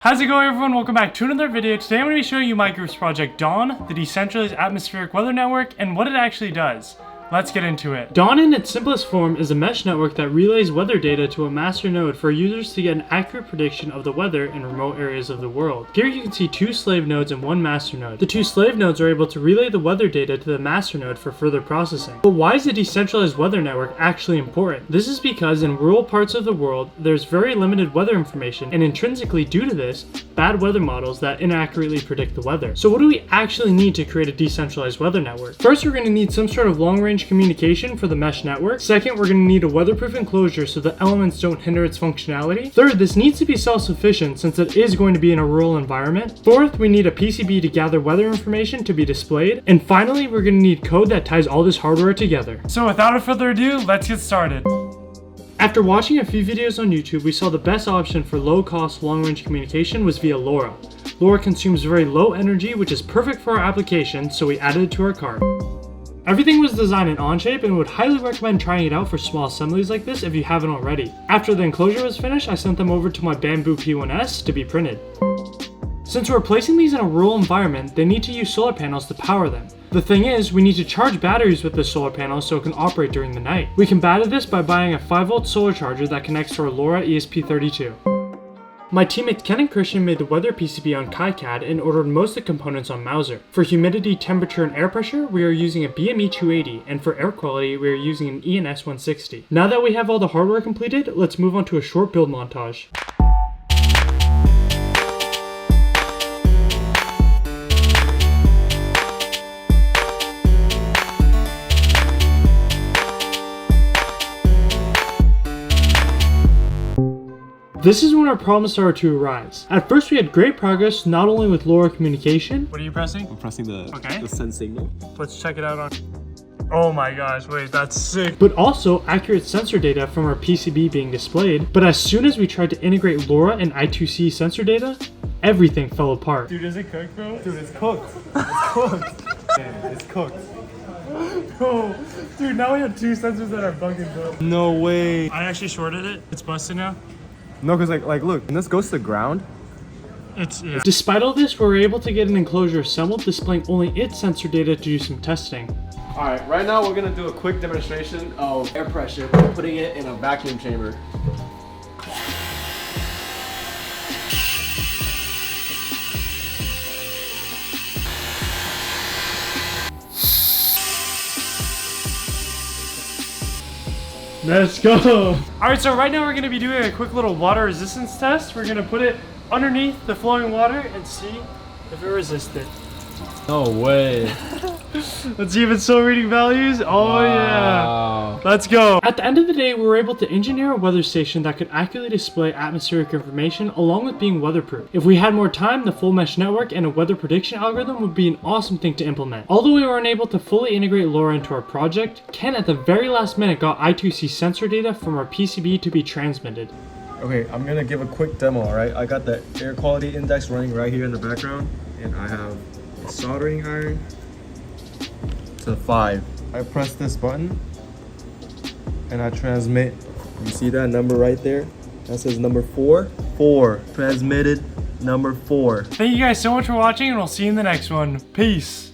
How's it going, everyone? Welcome back to another video. Today I'm going to be showing you my group's project Dawn, the decentralized atmospheric weather network, and what it actually does. Let's get into it. Dawn in its simplest form is a mesh network that relays weather data to a master node for users to get an accurate prediction of the weather in remote areas of the world. Here you can see two slave nodes and one master node. The two slave nodes are able to relay the weather data to the master node for further processing. But why is a decentralized weather network actually important? This is because in rural parts of the world, there's very limited weather information, and intrinsically due to this, bad weather models that inaccurately predict the weather. So what do we actually need to create a decentralized weather network? First, we're going to need some sort of long-range communication for the mesh network. Second, we're going to need a weatherproof enclosure so the elements don't hinder its functionality. Third, this needs to be self-sufficient since it is going to be in a rural environment. Fourth, we need a PCB to gather weather information to be displayed. And finally, we're going to need code that ties all this hardware together. So without further ado, let's get started. After watching a few videos on YouTube, we saw the best option for low-cost, long-range communication was via LoRa. LoRa consumes very low energy, which is perfect for our application, so we added it to our cart. Everything was designed in Onshape and would highly recommend trying it out for small assemblies like this if you haven't already. After the enclosure was finished, I sent them over to my Bamboo P1S to be printed. Since we're placing these in a rural environment, they need to use solar panels to power them. The thing is, we need to charge batteries with this solar panel so it can operate during the night. We combated this by buying a 5-volt solar charger that connects to our LoRa ESP32. My teammates Ken and Christian made the weather PCB on KiCad and ordered most of the components on Mouser. For humidity, temperature, and air pressure, we are using a BME 280, and for air quality, we are using an ENS 160. Now that we have all the hardware completed, let's move on to a short build montage. This is when our problems started to arise. At first we had great progress not only with LoRa communication. What are you pressing? I'm pressing the send signal. Let's check it out on... Oh my gosh, wait, that's sick. But also accurate sensor data from our PCB being displayed. But as soon as we tried to integrate LoRa and I2C sensor data, everything fell apart. Dude, is it cooked, bro? Dude, it's cooked. It's cooked. Man, it's cooked. Bro, dude, now we have two sensors that are bugging, bro. No way. I actually shorted it. It's busted now. No, because like look, when this goes to the ground. Yeah. Despite all this, we were able to get an enclosure assembled displaying only its sensor data to do some testing. Alright, right now we're gonna do a quick demonstration of air pressure by putting it in a vacuum chamber. Let's go. Alright, so right now we're going to be doing a quick little water resistance test. We're going to put it underneath the flowing water and see if it resists it. No way. Let's see if it's still reading values. Oh wow. Yeah. Let's go. At the end of the day, we were able to engineer a weather station that could accurately display atmospheric information along with being weatherproof. If we had more time, the full mesh network and a weather prediction algorithm would be an awesome thing to implement. Although we were unable to fully integrate LoRa into our project, Ken at the very last minute got I2C sensor data from our PCB to be transmitted. Okay, I'm gonna give a quick demo, alright? I got the air quality index running right here in the background, and I have a soldering iron to 5. I press this button and I transmit. You see that number right there? That says number 4. 4. Transmitted number 4. Thank you guys so much for watching, and we'll see you in the next one. Peace.